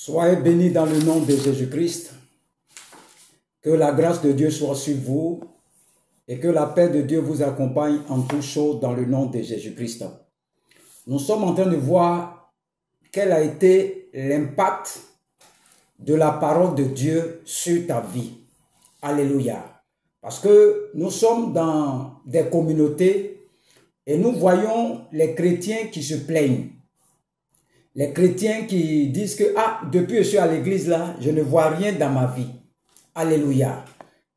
Soyez bénis dans le nom de Jésus-Christ. Que la grâce de Dieu soit sur vous et que la paix de Dieu vous accompagne en tout chose dans le nom de Jésus-Christ. Nous sommes en train de voir quel a été l'impact de la parole de Dieu sur ta vie. Alléluia. Parce que nous sommes dans des communautés et nous voyons les chrétiens qui se plaignent. Les chrétiens qui disent que depuis que je suis à l'église là, je ne vois rien dans ma vie. Alléluia.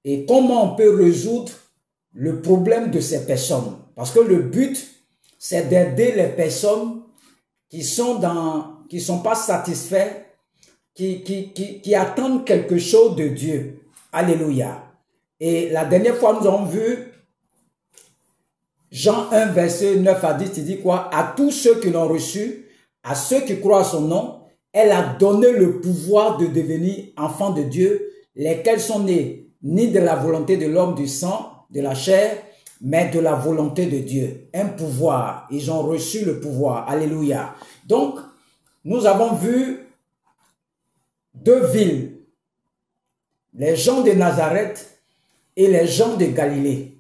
Et comment on peut résoudre le problème de ces personnes? Parce que le but, c'est d'aider les personnes qui sont pas satisfaits, qui attendent quelque chose de Dieu. Alléluia. Et la dernière fois, nous avons vu Jean 1, verset 9 à 10, il dit quoi? À tous ceux qui l'ont reçu, à ceux qui croient à son nom, elle a donné le pouvoir de devenir enfants de Dieu, lesquels sont nés ni de la volonté de l'homme, du sang, de la chair, mais de la volonté de Dieu. Un pouvoir. Ils ont reçu le pouvoir. Alléluia. Donc, nous avons vu deux villes. Les gens de Nazareth et les gens de Galilée.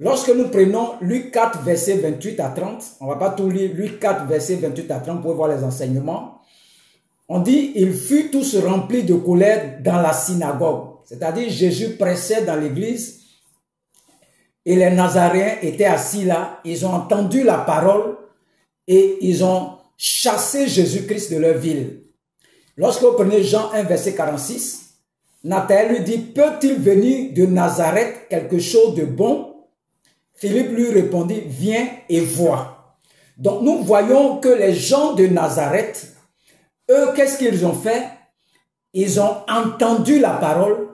Lorsque nous prenons Luc 4, verset 28 à 30, on ne va pas tout lire, Luc 4, verset 28 à 30, pour voir les enseignements. On dit, ils furent tous remplis de colère dans la synagogue. C'est-à-dire, Jésus pressait dans l'église et les Nazaréens étaient assis là. Ils ont entendu la parole et ils ont chassé Jésus-Christ de leur ville. Lorsque vous prenez Jean 1, verset 46, Nathanaël lui dit, peut-il venir de Nazareth quelque chose de bon? Philippe lui répondit, viens et vois. Donc nous voyons que les gens de Nazareth, eux, qu'est-ce qu'ils ont fait? Ils ont entendu la parole,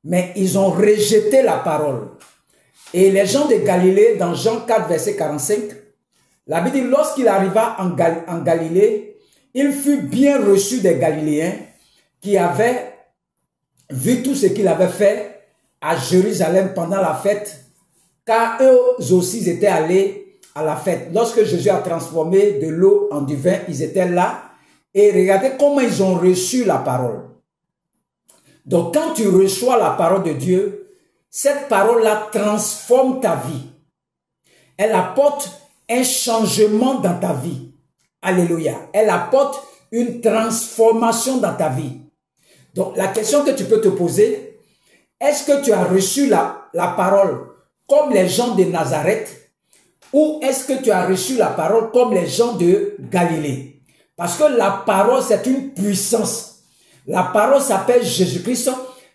mais ils ont rejeté la parole. Et les gens de Galilée, dans Jean 4, verset 45, la Bible dit, lorsqu'il arriva en Galilée, il fut bien reçu des Galiléens qui avaient vu tout ce qu'il avait fait à Jérusalem pendant la fête, car eux aussi étaient allés à la fête. Lorsque Jésus a transformé de l'eau en du vin, ils étaient là. Et regardez comment ils ont reçu la parole. Donc quand tu reçois la parole de Dieu, cette parole-là transforme ta vie. Elle apporte un changement dans ta vie. Alléluia. Elle apporte une transformation dans ta vie. Donc la question que tu peux te poser, est-ce que tu as reçu la parole comme les gens de Nazareth, ou est-ce que tu as reçu la parole comme les gens de Galilée? Parce que la parole, c'est une puissance. La parole s'appelle Jésus-Christ.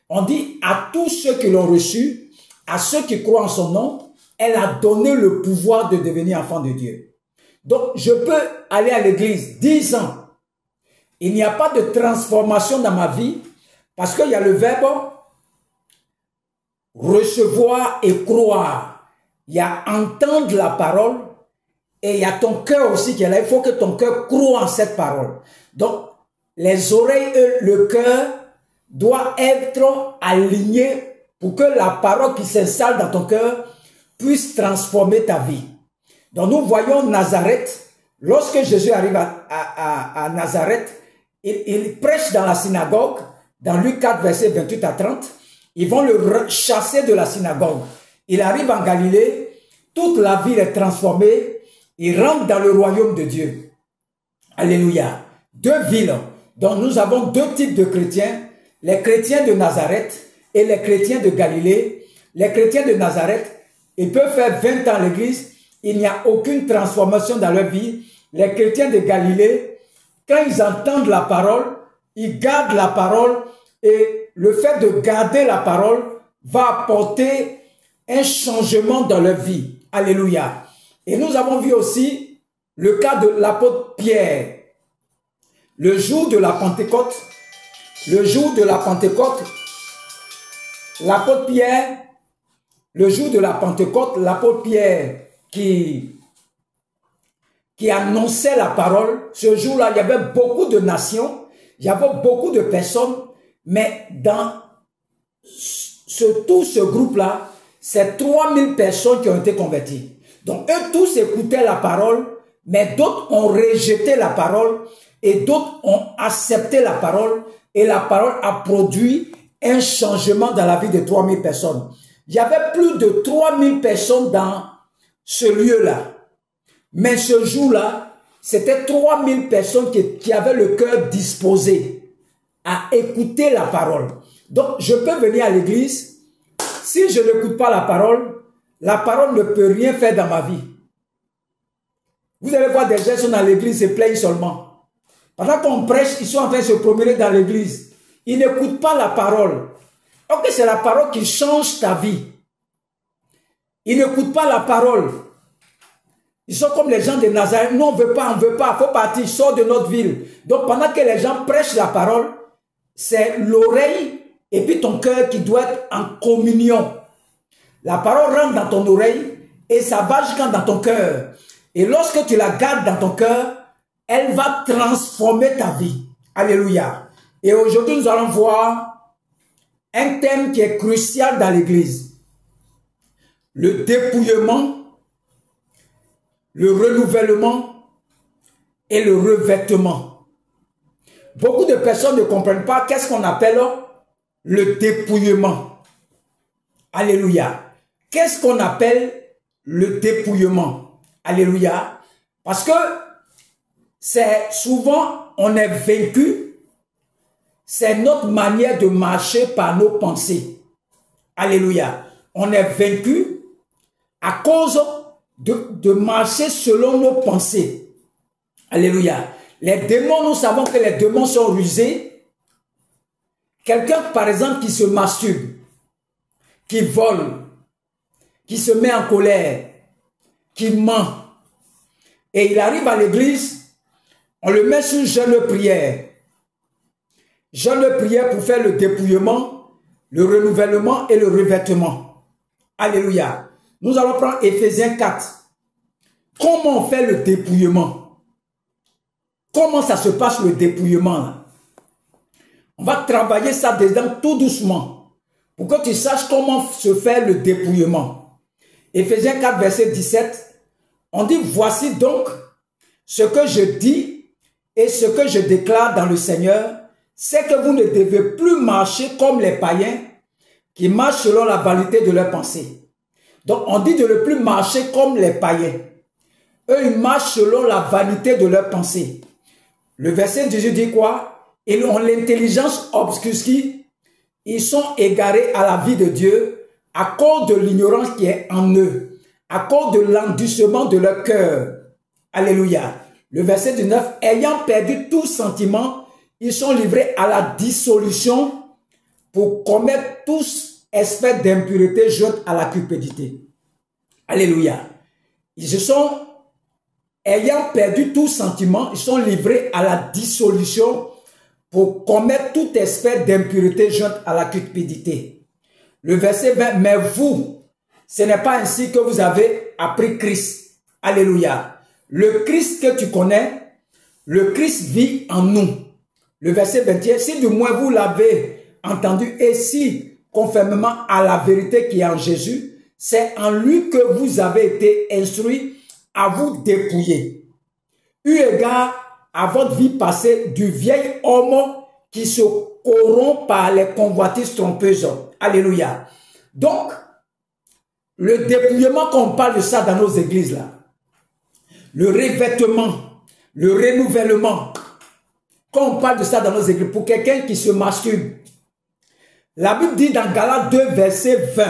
On dit à tous ceux qui l'ont reçu, à ceux qui croient en son nom, elle a donné le pouvoir de devenir enfant de Dieu. Donc, je peux aller à l'église 10 ans. Il n'y a pas de transformation dans ma vie parce qu'il y a le verbe recevoir et croire. Il y a entendre la parole et il y a ton cœur aussi qui est là. Il faut que ton cœur croie en cette parole. Donc, les oreilles et le cœur doivent être alignés pour que la parole qui s'installe dans ton cœur puisse transformer ta vie. Donc, nous voyons Nazareth. Lorsque Jésus arrive à Nazareth, il prêche dans la synagogue, dans Luc 4, verset 28 à 30. Ils vont le chasser de la synagogue. Il arrive en Galilée, toute la ville est transformée, il rentre dans le royaume de Dieu. Alléluia. Deux villes. Donc nous avons deux types de chrétiens, les chrétiens de Nazareth et les chrétiens de Galilée. Les chrétiens de Nazareth, ils peuvent faire 20 ans à l'église, il n'y a aucune transformation dans leur vie. Les chrétiens de Galilée, quand ils entendent la parole, ils gardent la parole et le fait de garder la parole va apporter un changement dans leur vie. Alléluia. Et nous avons vu aussi le cas de l'apôtre Pierre. Le jour de la Pentecôte, l'apôtre Pierre, le jour de la Pentecôte, l'apôtre Pierre qui annonçait la parole, ce jour-là, il y avait beaucoup de nations, il y avait beaucoup de personnes, mais dans tout ce groupe-là, c'est 3000 personnes qui ont été converties. Donc, eux tous écoutaient la parole, mais d'autres ont rejeté la parole Et d'autres ont accepté la parole et la parole a produit un changement dans la vie de 3000 personnes. Il y avait plus de 3000 personnes dans ce lieu-là. Mais ce jour-là, c'était 3000 personnes qui avaient le cœur disposé à écouter la parole. Donc, je peux venir à l'église. Si je n'écoute pas la parole ne peut rien faire dans ma vie. Vous allez voir des gens qui sont dans l'église et se plaignent seulement. Pendant qu'on prêche, ils sont en train de se promener dans l'église. Ils n'écoutent pas la parole. Ok, c'est la parole qui change ta vie. Ils n'écoutent pas la parole. Ils sont comme les gens de Nazareth. Nous, on ne veut pas, il faut partir, sort de notre ville. Donc, pendant que les gens prêchent la parole, c'est l'oreille et puis ton cœur qui doit être en communion. La parole rentre dans ton oreille et ça va jusqu'à dans ton cœur. Et lorsque tu la gardes dans ton cœur, elle va transformer ta vie. Alléluia. Et aujourd'hui, nous allons voir un thème qui est crucial dans l'église. Le dépouillement, le renouvellement et le revêtement. Beaucoup de personnes ne comprennent pas qu'est-ce qu'on appelle le dépouillement. Alléluia. Qu'est-ce qu'on appelle le dépouillement? Alléluia. Parce que c'est souvent, on est vaincu. C'est notre manière de marcher par nos pensées. Alléluia. On est vaincu à cause de marcher selon nos pensées. Alléluia. Les démons, nous savons que les démons sont rusés. Quelqu'un, par exemple, qui se masturbe, qui vole, qui se met en colère, qui ment, et il arrive à l'église, on le met sous jeûne prière. Jeûne prière pour faire le dépouillement, le renouvellement et le revêtement. Alléluia. Nous allons prendre Éphésiens 4. Comment on fait le dépouillement? Comment ça se passe le dépouillement là? On va travailler ça dedans tout doucement pour que tu saches comment se fait le dépouillement. Éphésiens 4, verset 17, on dit, voici donc ce que je dis et ce que je déclare dans le Seigneur, c'est que vous ne devez plus marcher comme les païens qui marchent selon la vanité de leurs pensées. Donc, on dit de ne plus marcher comme les païens. Eux, ils marchent selon la vanité de leurs pensées. Le verset 18 dit quoi? Ils ont l'intelligence obscurcie. Ils sont égarés à la vie de Dieu à cause de l'ignorance qui est en eux, à cause de l'endurcissement de leur cœur. Alléluia. Le verset 19, ayant perdu tout sentiment, ils sont livrés à la dissolution pour commettre tous espèces d'impureté jointe à la cupidité. Alléluia. Ils se sont, ayant perdu tout sentiment, ils sont livrés à la dissolution pour commettre toute espèce d'impureté jointe à la cupidité. Le verset 20, mais vous, ce n'est pas ainsi que vous avez appris Christ. Alléluia. Le Christ que tu connais, le Christ vit en nous. Le verset 21, si du moins vous l'avez entendu et si, conformément à la vérité qui est en Jésus, c'est en lui que vous avez été instruits à vous dépouiller. Eu égard à votre vie passée du vieil homme qui se corrompt par les convoitises trompeuses. Alléluia. Donc, le dépouillement, quand on parle de ça dans nos églises là, le revêtement, le renouvellement, quand on parle de ça dans nos églises, pour quelqu'un qui se masturbe, la Bible dit dans Galates 2, verset 20,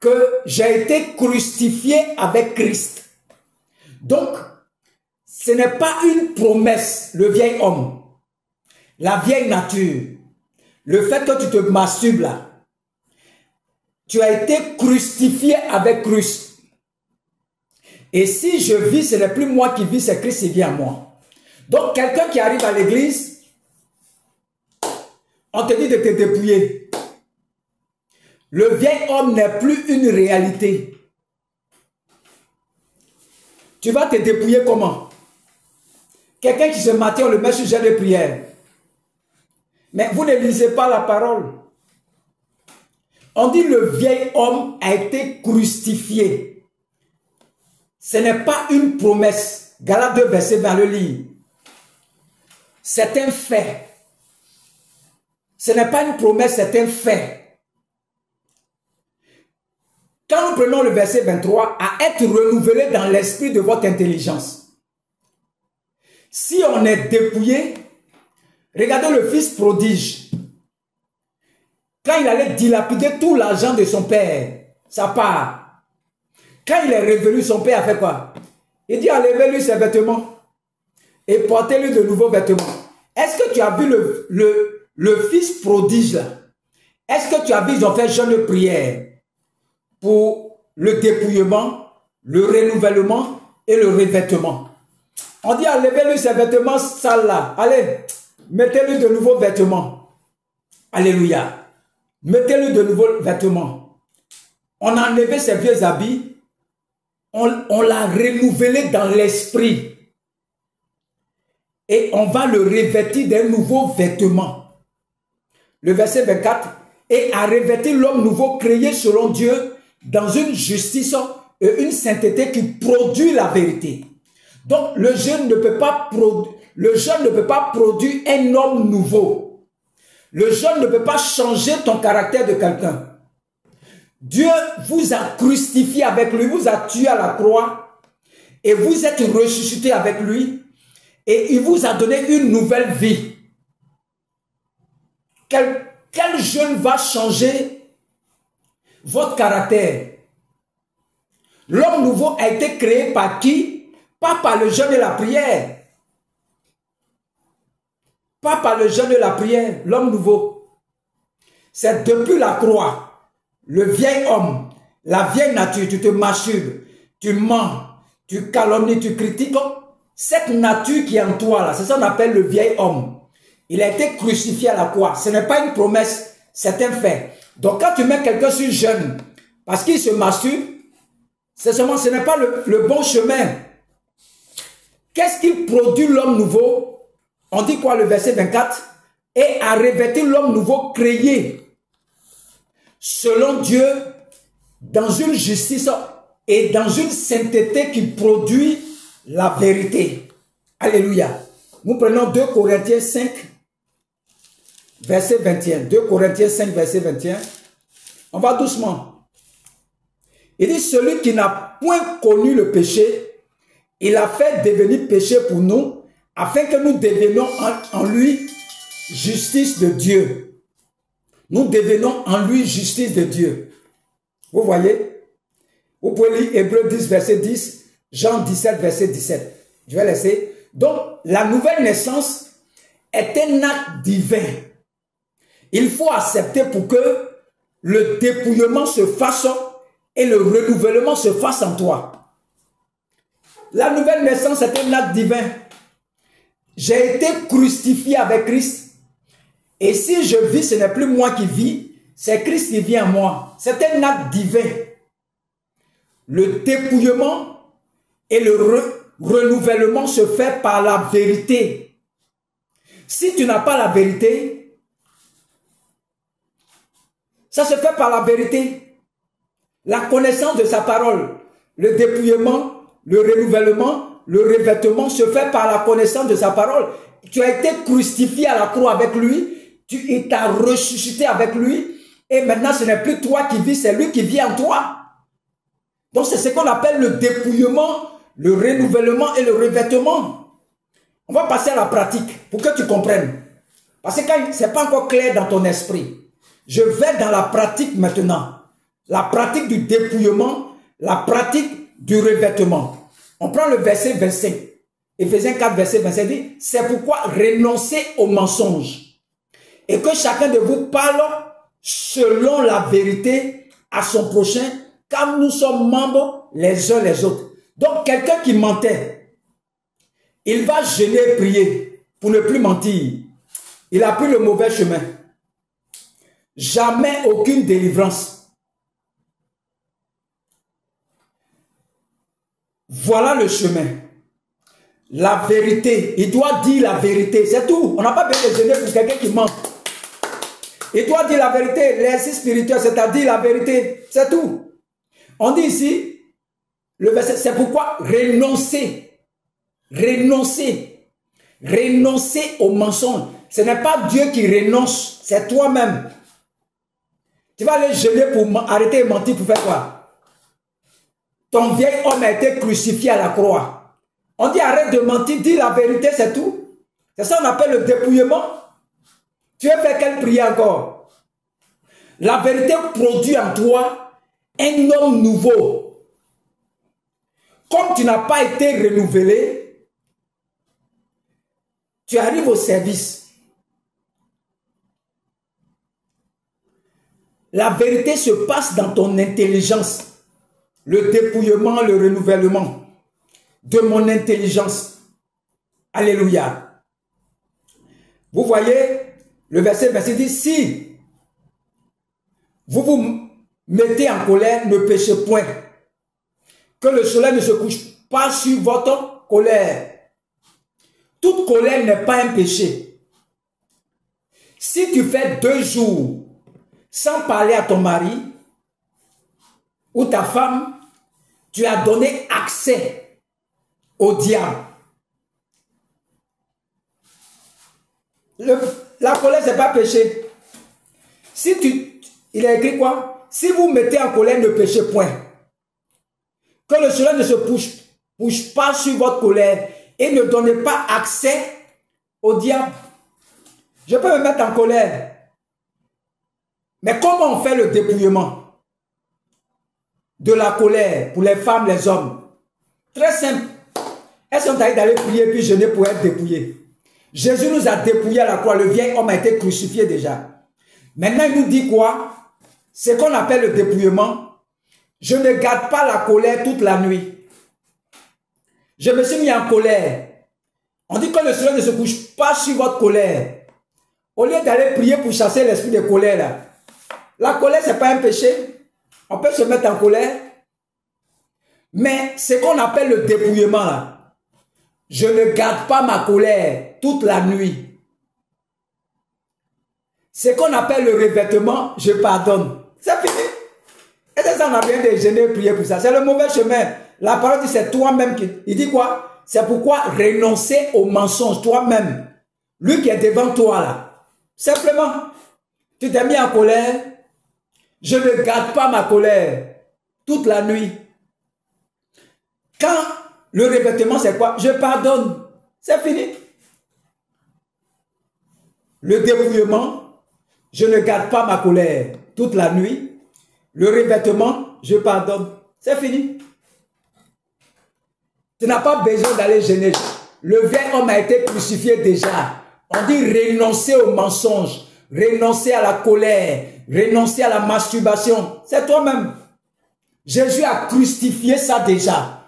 que j'ai été crucifié avec Christ. Donc, ce n'est pas une promesse, le vieil homme, la vieille nature, le fait que tu te masturbes là, tu as été crucifié avec Christ. Et si je vis, ce n'est plus moi qui vis, c'est Christ qui vit en moi. Donc, quelqu'un qui arrive à l'église, on te dit de te dépouiller. Le vieil homme n'est plus une réalité. Tu vas te dépouiller comment? Quelqu'un qui se matin, on le met sur jeûne de prière. Mais vous ne lisez pas la parole. On dit le vieil homme a été crucifié. Ce n'est pas une promesse. Galates 2, verset 20, le livre. c'est un fait. Ce n'est pas une promesse, c'est un fait. Quand nous prenons le verset 23, à être renouvelé dans l'esprit de votre intelligence. Si on est dépouillé, regardez le fils prodige. Quand il allait dilapider tout l'argent de son père, sa part, quand il est revenu, son père a fait quoi? Il dit, enlevez-lui ses vêtements et portez-lui de nouveaux vêtements. Est-ce que tu as vu le fils prodige là? Est-ce que tu as vu, ils ont fait jeûne prière pour le dépouillement, le renouvellement et le revêtement? On dit, enlevez-lui ses vêtements sales là. Allez, mettez-lui de nouveaux vêtements. Alléluia. Mettez-lui de nouveaux vêtements. On a enlevé ses vieux habits. On l'a renouvelé dans l'esprit. Et on va le revêtir d'un nouveau vêtement. Le verset 24. Et à revêtir l'homme nouveau créé selon Dieu dans une justice et une sainteté qui produit la vérité. Donc le jeune ne peut pas produire un homme nouveau. Le jeune ne peut pas changer ton caractère de quelqu'un. Dieu vous a crucifié avec lui, vous a tué à la croix et vous êtes ressuscité avec lui et il vous a donné une nouvelle vie. Quel jeune va changer votre caractère? L'homme nouveau a été créé par qui? Pas par le jeûne et la prière. Pas par le jeûne et la prière, l'homme nouveau. C'est depuis la croix. Le vieil homme, la vieille nature, tu te masturbes, tu mens, tu calomnies, tu critiques. Cette nature qui est en toi, là, c'est ça qu'on appelle le vieil homme. Il a été crucifié à la croix. Ce n'est pas une promesse, c'est un fait. Donc quand tu mets quelqu'un sur jeûne, parce qu'il se masturbe, ce n'est pas le bon chemin. Qu'est-ce qu'il produit l'homme nouveau? On dit quoi le verset 24? Et à revêtir l'homme nouveau créé selon Dieu dans une justice et dans une sainteté qui produit la vérité. Alléluia. Nous prenons 2 Corinthiens 5, verset 21. 2 Corinthiens 5, verset 21. On va doucement. Il dit, celui qui n'a point connu le péché, il a fait devenir péché pour nous, afin que nous devenions en lui justice de Dieu. Nous devenons en lui justice de Dieu. Vous voyez? Vous pouvez lire Hébreux 10, verset 10, Jean 17, verset 17. Je vais laisser. Donc, la nouvelle naissance est un acte divin. Il faut accepter pour que le dépouillement se fasse et le renouvellement se fasse en toi. La nouvelle naissance est un acte divin. J'ai été crucifié avec Christ. Et si je vis, ce n'est plus moi qui vis, c'est Christ qui vit en moi. C'est un acte divin. Le dépouillement et le renouvellement se fait par la vérité. Si tu n'as pas la vérité, ça se fait par la vérité. La connaissance de sa parole, le dépouillement, le renouvellement, le revêtement se fait par la connaissance de sa parole. Tu as été crucifié à la croix avec lui, il t'a ressuscité avec lui, et maintenant ce n'est plus toi qui vis, c'est lui qui vit en toi. Donc c'est ce qu'on appelle le dépouillement, le renouvellement et le revêtement. On va passer à la pratique pour que tu comprennes. Parce que quand ce n'est pas encore clair dans ton esprit, je vais dans la pratique maintenant. La pratique du dépouillement, la pratique du revêtement. On prend le verset 25. Éphésiens 4, verset 25 dit, c'est pourquoi renoncez au mensonge et que chacun de vous parle selon la vérité à son prochain, car nous sommes membres les uns les autres. Donc quelqu'un qui mentait, il va jeûner et prier pour ne plus mentir. Il a pris le mauvais chemin. Jamais aucune délivrance. Voilà le chemin. La vérité. Il doit dire la vérité. C'est tout. On n'a pas besoin de jeûner pour quelqu'un qui ment. Il doit dire la vérité. L'exercice spirituel, c'est-à-dire la vérité. C'est tout. On dit ici, le verset, c'est pourquoi renoncer. Renoncer. Renoncer au mensonge. Ce n'est pas Dieu qui renonce, c'est toi-même. Tu vas aller jeûner pour arrêter de mentir pour faire quoi? Ton vieil homme a été crucifié à la croix. On dit arrête de mentir, dis la vérité, c'est tout. C'est ça qu'on appelle le dépouillement. Tu veux faire quelle prière encore? La vérité produit en toi un homme nouveau. Comme tu n'as pas été renouvelé, tu arrives au service. La vérité se passe dans ton intelligence. Le dépouillement, le renouvellement de mon intelligence. Alléluia. Vous voyez, le verset 26 dit, si vous vous mettez en colère, ne péchez point. Que le soleil ne se couche pas sur votre colère. Toute colère n'est pas un péché. Si tu fais 2 jours sans parler à ton mari ou ta femme, tu as donné accès au diable. La colère, ce n'est pas péché. Il a écrit quoi? Si vous mettez en colère, ne péchez point. Que le soleil ne se couche pas sur votre colère et ne donnez pas accès au diable. Je peux me mettre en colère. Mais comment on fait le dépouillement de la colère pour les femmes, les hommes? Très simple. Elles sont allées d'aller prier puis jeûner pour être dépouillées. Jésus nous a dépouillés à la croix. Le vieil homme a été crucifié déjà. Maintenant, il nous dit quoi? C'est qu'on appelle le dépouillement. Je ne garde pas la colère toute la nuit. Je me suis mis en colère. On dit que le soleil ne se couche pas sur votre colère. Au lieu d'aller prier pour chasser l'esprit de colère, là, la colère, ce n'est pas un péché. On peut se mettre en colère. Mais ce qu'on appelle le dépouillement, là, je ne garde pas ma colère toute la nuit. Ce qu'on appelle le revêtement, je pardonne. C'est fini. Et c'est ça, on a bien de gêner, prier pour ça. C'est le mauvais chemin. La parole dit, c'est toi-même qui... Il dit quoi? C'est pourquoi renoncer au mensonge, toi-même. Lui qui est devant toi, là. Simplement, tu t'es mis en colère. Je ne garde pas ma colère toute la nuit. Quand le revêtement, c'est quoi? Je pardonne. C'est fini. Le dépouillement, je ne garde pas ma colère toute la nuit. Le revêtement, je pardonne. C'est fini. Tu n'as pas besoin d'aller gêner. Le vieil homme a été crucifié déjà. On dit renoncer au mensonge, renoncer à la colère, renoncer à la masturbation. C'est toi-même. Jésus a crucifié ça déjà.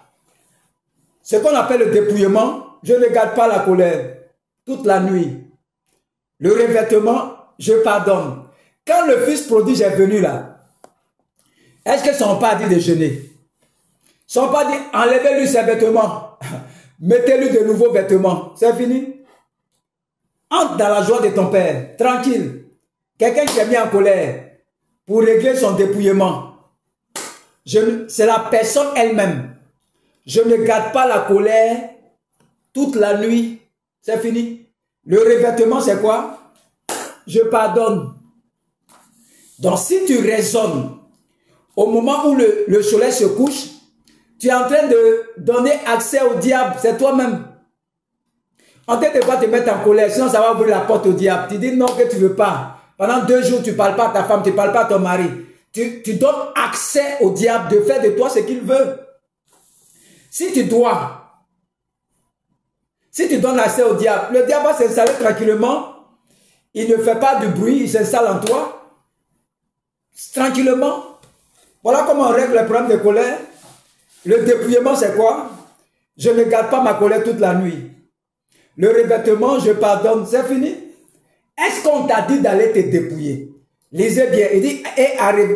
Ce qu'on appelle le dépouillement, je ne garde pas la colère toute la nuit. Le revêtement, je pardonne. Quand le fils prodige est venu là, est-ce que son père a dit de jeûner? Son père dit, enlevez-lui ses vêtements. Mettez-lui de nouveaux vêtements. C'est fini. Entre dans la joie de ton père. Tranquille. Quelqu'un qui est mis en colère pour régler son dépouillement. C'est la personne elle-même. Je ne garde pas la colère toute la nuit. C'est fini. Le revêtement, c'est quoi? Je pardonne. Donc, si tu raisonnes au moment où le soleil se couche, tu es en train de donner accès au diable. C'est toi-même. On ne peut pas te mettre en colère, sinon ça va ouvrir la porte au diable. Tu dis non que tu ne veux pas. Pendant 2 jours, tu ne parles pas à ta femme, tu ne parles pas à ton mari. Tu donnes accès au diable de faire de toi ce qu'il veut. Si tu donnes accès au diable, le diable va s'installer tranquillement. Il ne fait pas de bruit, il s'installe en toi. Tranquillement. Voilà comment on règle le problème de colère. Le dépouillement, c'est quoi? Je ne garde pas ma colère toute la nuit. Le revêtement, je pardonne. C'est fini. Est-ce qu'on t'a dit d'aller te dépouiller? Lisez bien. Il dit,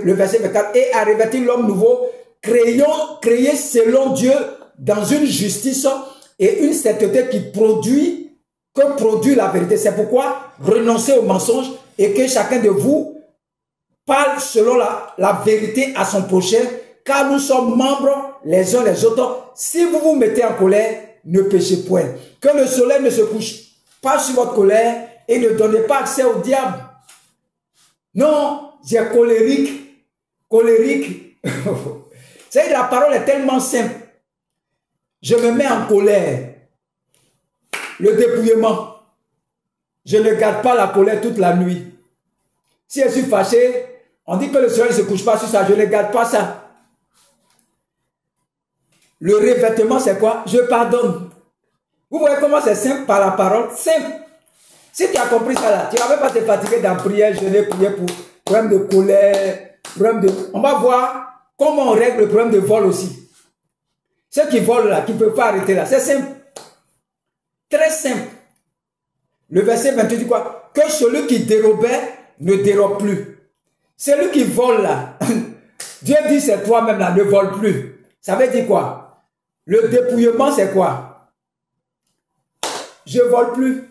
le verset 24, et à revêtir l'homme nouveau, créé selon Dieu dans une justice et une sainteté que produit la vérité. C'est pourquoi renoncez au mensonge et que chacun de vous parle selon la vérité à son prochain, car nous sommes membres les uns les autres. Si vous vous mettez en colère, ne péchez point. Que le soleil ne se couche pas sur votre colère et ne donnez pas accès au diable. Non, j'ai colérique. Colérique. C'est la parole est tellement simple. Je me mets en colère. Le dépouillement. Je ne garde pas la colère toute la nuit. Si je suis fâché, on dit que le soleil ne se couche pas sur ça. Je ne garde pas ça. Le revêtement, c'est quoi? Je pardonne. Vous voyez comment c'est simple par la parole? Simple. Si tu as compris ça là, tu ne vas même pas te fatiguer dans prière, jeûner, prier pour problème de colère, problème de... On va voir comment on règle le problème de vol aussi. Ceux qui volent là, qui ne peuvent pas arrêter là, c'est simple. Très simple. Le verset 28 dit quoi? Que celui qui dérobait ne dérobe plus. Celui qui vole là, Dieu dit c'est toi-même là, ne vole plus. Ça veut dire quoi? Le dépouillement c'est quoi? Je ne vole plus.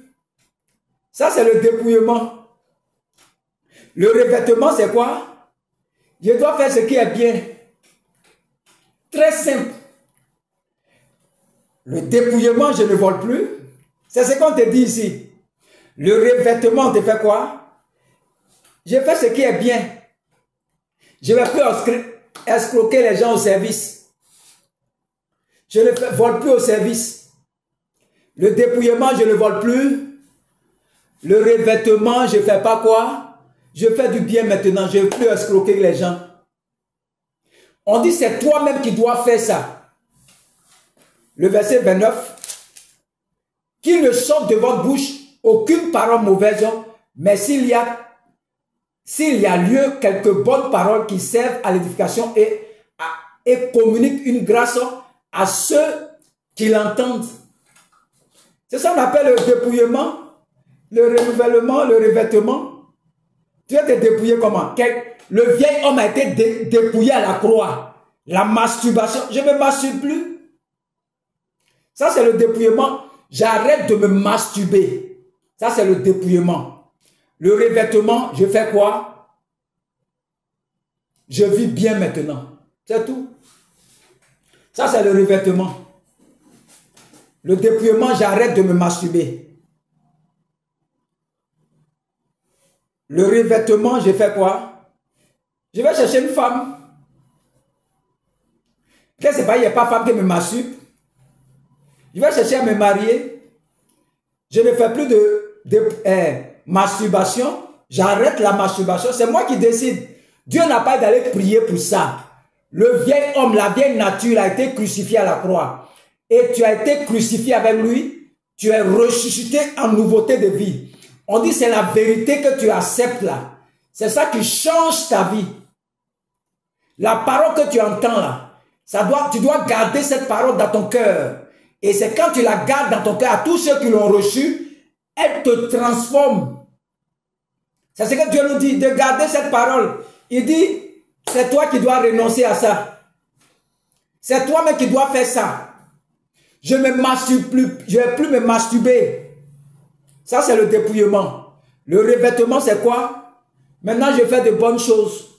Ça c'est le dépouillement. Le revêtement c'est quoi? Je dois faire ce qui est bien. Très simple. Le dépouillement, je ne vole plus. C'est ce qu'on te dit ici. Le revêtement, on te fait quoi? Je fais ce qui est bien. Je ne vais plus escroquer les gens au service. Je ne vole plus au service. Le dépouillement, je ne vole plus. Le revêtement, je ne fais pas quoi? Je fais du bien maintenant. Je ne vais plus escroquer les gens. On dit c'est toi-même qui dois faire ça. Le verset 29. Qu'il ne sorte de votre bouche aucune parole mauvaise, mais s'il y a lieu, quelques bonnes paroles qui servent à l'édification et communiquent une grâce à ceux qui l'entendent. C'est ça qu'on appelle le dépouillement, le renouvellement, le revêtement. Tu vas te dépouiller comment? Le vieil homme a été dépouillé à la croix. La masturbation. Je ne me masturbe plus. Ça, c'est le dépouillement. J'arrête de me masturber. Ça, c'est le dépouillement. Le revêtement, je fais quoi? Je vis bien maintenant. C'est tout. Ça, c'est le revêtement. Le dépouillement, j'arrête de me masturber. Le revêtement, je fais quoi? Je vais chercher une femme. Qu'est-ce que c'est pas? Il n'y a pas de femme qui me masturbe. Je vais chercher à me marier. Je ne fais plus de masturbation. J'arrête la masturbation. C'est moi qui décide. Dieu n'a pas d'aller prier pour ça. Le vieil homme, la vieille nature a été crucifié à la croix. Et tu as été crucifié avec lui. Tu es ressuscité en nouveauté de vie. On dit c'est la vérité que tu acceptes là. C'est ça qui change ta vie. La parole que tu entends là, tu dois garder cette parole dans ton cœur. Et c'est quand tu la gardes dans ton cœur à tous ceux qui l'ont reçue, elle te transforme. C'est ce que Dieu nous dit, de garder cette parole. Il dit, c'est toi qui dois renoncer à ça. C'est toi-même qui dois faire ça. Je ne me masturbe plus, je ne vais plus me masturber. Ça, c'est le dépouillement. Le revêtement, c'est quoi? Maintenant, je fais de bonnes choses.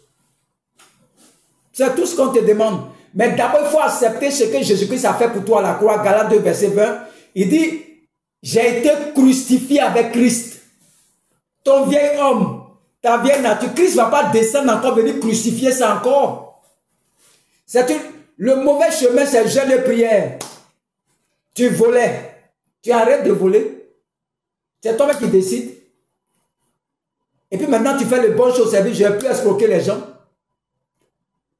C'est tout ce qu'on te demande. Mais d'abord, il faut accepter ce que Jésus-Christ a fait pour toi à la croix. Galates 2, verset 20. Il dit, j'ai été crucifié avec Christ. Ton vieil homme, ta vieille nature, Christ ne va pas descendre encore, venir crucifier ça encore. Le mauvais chemin, c'est jeûne et prière. Tu volais. Tu arrêtes de voler. C'est toi qui décides. Et puis maintenant, tu fais les bonnes choses au service. Je ne vais plus escroquer les gens.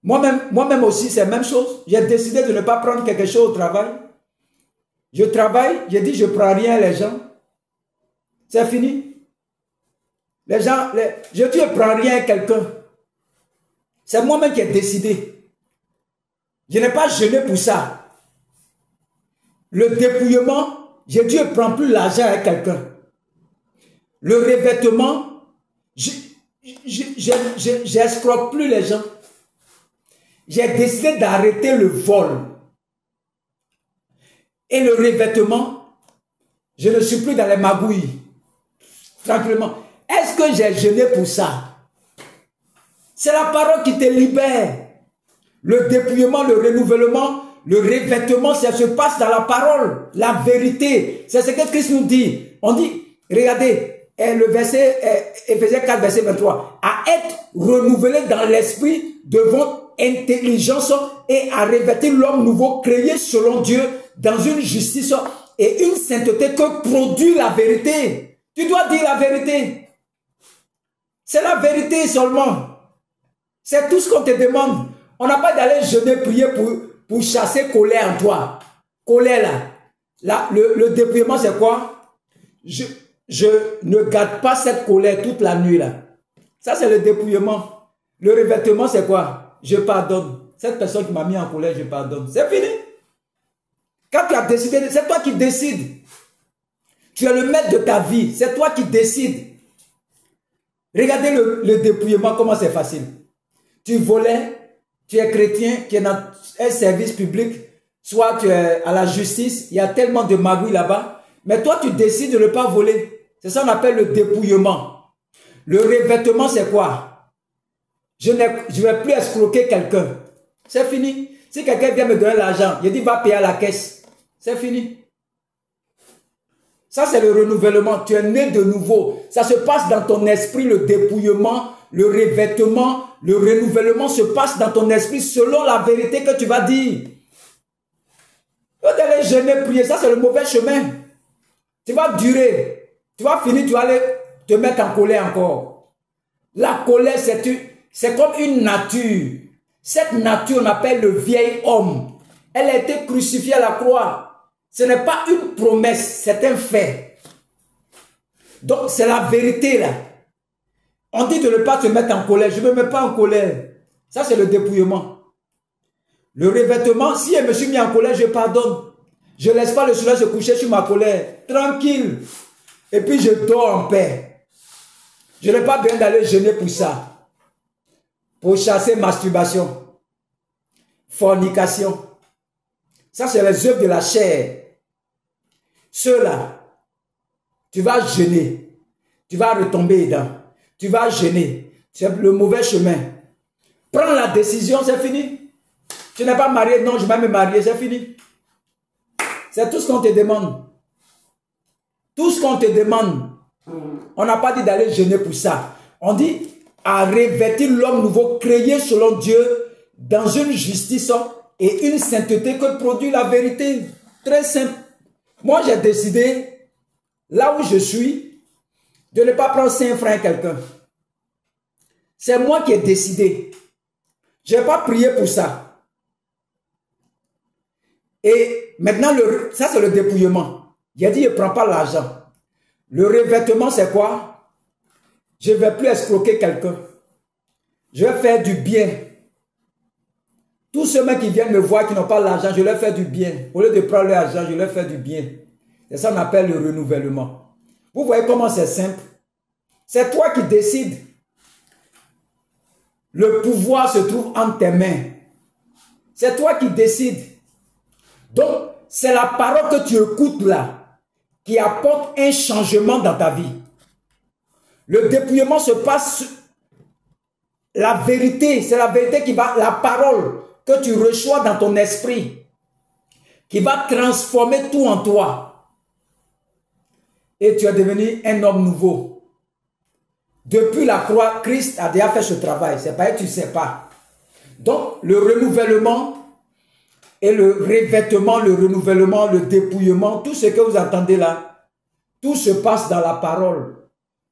Moi-même aussi, c'est la même chose. J'ai décidé de ne pas prendre quelque chose au travail. Je travaille, j'ai dit, je ne prends rien les gens. C'est fini. Les gens, je dis, je ne prends rien à quelqu'un. C'est moi-même qui ai décidé. Je n'ai pas jeûné pour ça. Le dépouillement, j'ai dit, je ne prends plus l'argent à quelqu'un. Le revêtement, j'escroque plus les gens. J'ai décidé d'arrêter le vol. Et le revêtement, je ne suis plus dans les magouilles. Tranquillement. Est-ce que j'ai jeûné pour ça? C'est la parole qui te libère. Le dépouillement, le renouvellement, le revêtement, ça se passe dans la parole. La vérité. C'est ce que Christ nous dit. On dit, Regardez, le verset, Éphésiens 4, verset 23. À être renouvelé dans l'esprit de votre intelligence et à revêtir l'homme nouveau créé selon Dieu dans une justice et une sainteté que produit la vérité. Tu dois dire la vérité. C'est la vérité seulement. C'est tout ce qu'on te demande. On n'a pas d'aller jeûner, prier pour chasser colère en toi. Colère là. Le dépouillement c'est quoi? Je ne garde pas cette colère toute la nuit là. Ça c'est le dépouillement. Le revêtement c'est quoi? Je pardonne. Cette personne qui m'a mis en colère, je pardonne. C'est fini. Quand tu as décidé, c'est toi qui décides. Tu es le maître de ta vie. C'est toi qui décides. Regardez le dépouillement, comment c'est facile. Tu volais, tu es chrétien, tu es dans un service public, soit tu es à la justice, il y a tellement de magouilles là-bas, mais toi tu décides de ne pas voler. C'est ça qu'on appelle le dépouillement. Le revêtement c'est quoi? Je ne vais plus escroquer quelqu'un. C'est fini. Si quelqu'un vient me donner l'argent, je dis va payer à la caisse. C'est fini. Ça c'est le renouvellement. Tu es né de nouveau. Ça se passe dans ton esprit, le dépouillement, le revêtement, le renouvellement se passe dans ton esprit selon la vérité que tu vas dire. Tu vas aller jeûner, prier, ça c'est le mauvais chemin. Tu vas durer. Tu vas finir, tu vas aller te mettre en colère encore. La colère, c'est comme une nature. Cette nature, on appelle le vieil homme. Elle a été crucifiée à la croix. Ce n'est pas une promesse, c'est un fait. Donc, c'est la vérité là. On dit de ne pas te mettre en colère. Je ne me mets pas en colère. Ça, c'est le dépouillement. Le revêtement, si je me suis mis en colère, je pardonne. Je ne laisse pas le soleil se coucher sur ma colère. Tranquille. Et puis, je dors en paix. Je n'ai pas besoin d'aller jeûner pour ça. Pour chasser masturbation, fornication. Ça, c'est les œuvres de la chair. Ceux-là, tu vas jeûner. Tu vas retomber dedans. Tu vas jeûner. C'est le mauvais chemin. Prends la décision, c'est fini. Tu n'es pas marié, non, je vais me marier, c'est fini. C'est tout ce qu'on te demande. Tout ce qu'on te demande. On n'a pas dit d'aller jeûner pour ça. On dit à revêtir l'homme nouveau créé selon Dieu dans une justice et une sainteté que produit la vérité. Très simple. Moi, j'ai décidé, là où je suis, de ne pas prendre 5 francs à quelqu'un. C'est moi qui ai décidé. Je n'ai pas prié pour ça. Et maintenant, ça c'est le dépouillement. J'ai dit, je ne prends pas l'argent. Le revêtement, c'est quoi? Je ne vais plus escroquer quelqu'un. Je vais faire du bien. Tous ceux qui viennent me voir qui n'ont pas l'argent, je leur fais du bien. Au lieu de prendre l'argent, je leur fais du bien. C'est ça qu'on appelle le renouvellement. Vous voyez comment c'est simple? C'est toi qui décides. Le pouvoir se trouve entre tes mains. C'est toi qui décides. Donc, c'est la parole que tu écoutes là qui apporte un changement dans ta vie. Le dépouillement se passe, la vérité, c'est la vérité qui va, la parole que tu reçois dans ton esprit, qui va transformer tout en toi. Et tu es devenu un homme nouveau. Depuis la croix, Christ a déjà fait ce travail. C'est pas que tu ne sais pas. Donc, le renouvellement et le revêtement, le renouvellement, le dépouillement, tout ce que vous entendez là, tout se passe dans la parole.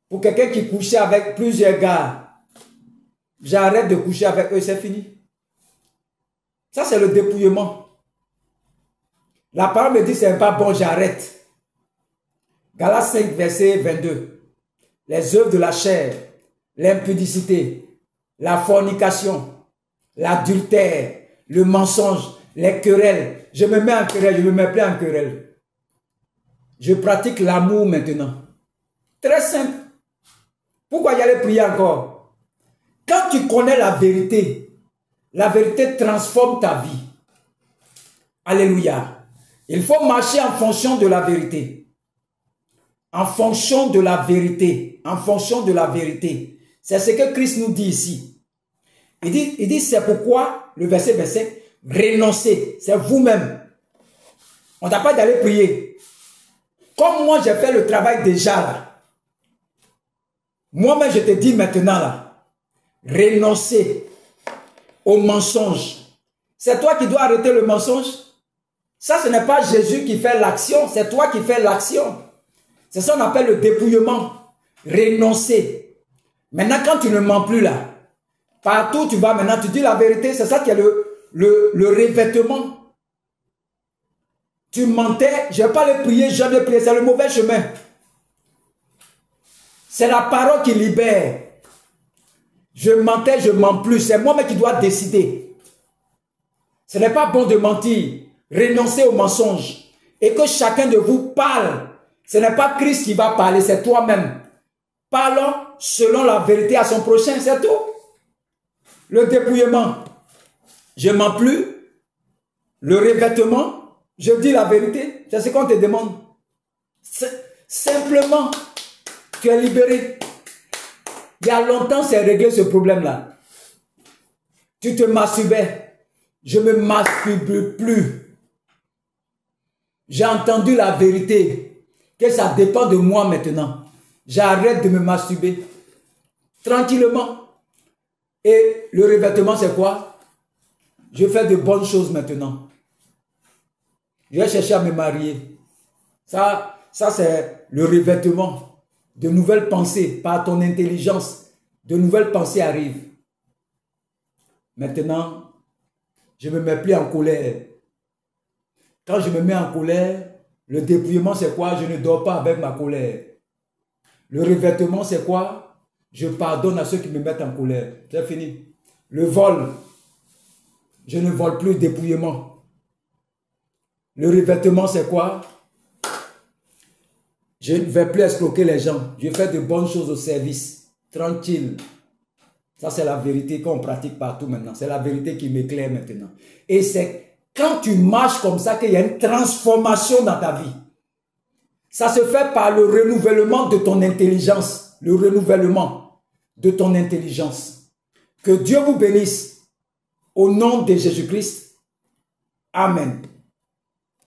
Pour quelqu'un qui couchait avec plusieurs gars, j'arrête de coucher avec eux, c'est fini. Ça, c'est le dépouillement. La parole me dit, c'est pas bon, j'arrête. Galates 5, verset 22. Les œuvres de la chair, l'impudicité, la fornication, l'adultère, le mensonge, les querelles. Je me mets en querelle, je ne me mets plus en querelle. Je pratique l'amour maintenant. Très simple. Pourquoi y aller prier encore? Quand tu connais la vérité transforme ta vie. Alléluia. Il faut marcher en fonction de la vérité. En fonction de la vérité. En fonction de la vérité. C'est ce que Christ nous dit ici. Il dit c'est pourquoi, le verset 27, renoncer. C'est vous-même. On n'a pas d'aller prier. comme moi j'ai fait le travail déjà là, moi-même je te dis maintenant là, renoncer au mensonge. C'est toi qui dois arrêter le mensonge. Ça, ce n'est pas Jésus qui fait l'action, c'est toi qui fais l'action. C'est ça qu'on appelle le dépouillement. Renoncer. Maintenant, quand tu ne mens plus là, partout où tu vas maintenant, tu dis la vérité, c'est ça qui est le revêtement. Tu mentais, je ne vais pas le prier, je vais le prier, c'est le mauvais chemin. C'est la parole qui libère. Je mentais, je ne mens plus, c'est moi-même qui dois décider. Ce n'est pas bon de mentir, renoncer au mensonge. Et que chacun de vous parle. Ce n'est pas Christ qui va parler, c'est toi-même. Parlons selon la vérité à son prochain, c'est tout. Le dépouillement, je ne mens plus. Le revêtement, je dis la vérité, c'est ce qu'on te demande. Simplement, tu es libéré. Il y a longtemps, c'est réglé ce problème-là. Tu te masturbais. Je ne me masturbe plus. J'ai entendu la vérité. Que ça dépend de moi maintenant. J'arrête de me masturber. Tranquillement. Et le revêtement, c'est quoi? Je fais de bonnes choses maintenant. Je vais chercher à me marier. Ça c'est le revêtement. De nouvelles pensées, par ton intelligence, de nouvelles pensées arrivent. Maintenant, je ne me mets plus en colère. Quand je me mets en colère, le dépouillement c'est quoi? Je ne dors pas avec ma colère. Le revêtement c'est quoi? Je pardonne à ceux qui me mettent en colère. C'est fini. Le vol, je ne vole plus, dépouillement. Le revêtement c'est quoi? Je ne vais plus escroquer les gens. Je fais de bonnes choses au service. Tranquille. Ça, c'est la vérité qu'on pratique partout maintenant. C'est la vérité qui m'éclaire maintenant. Et c'est quand tu marches comme ça qu'il y a une transformation dans ta vie. Ça se fait par le renouvellement de ton intelligence. Le renouvellement de ton intelligence. Que Dieu vous bénisse. Au nom de Jésus-Christ. Amen.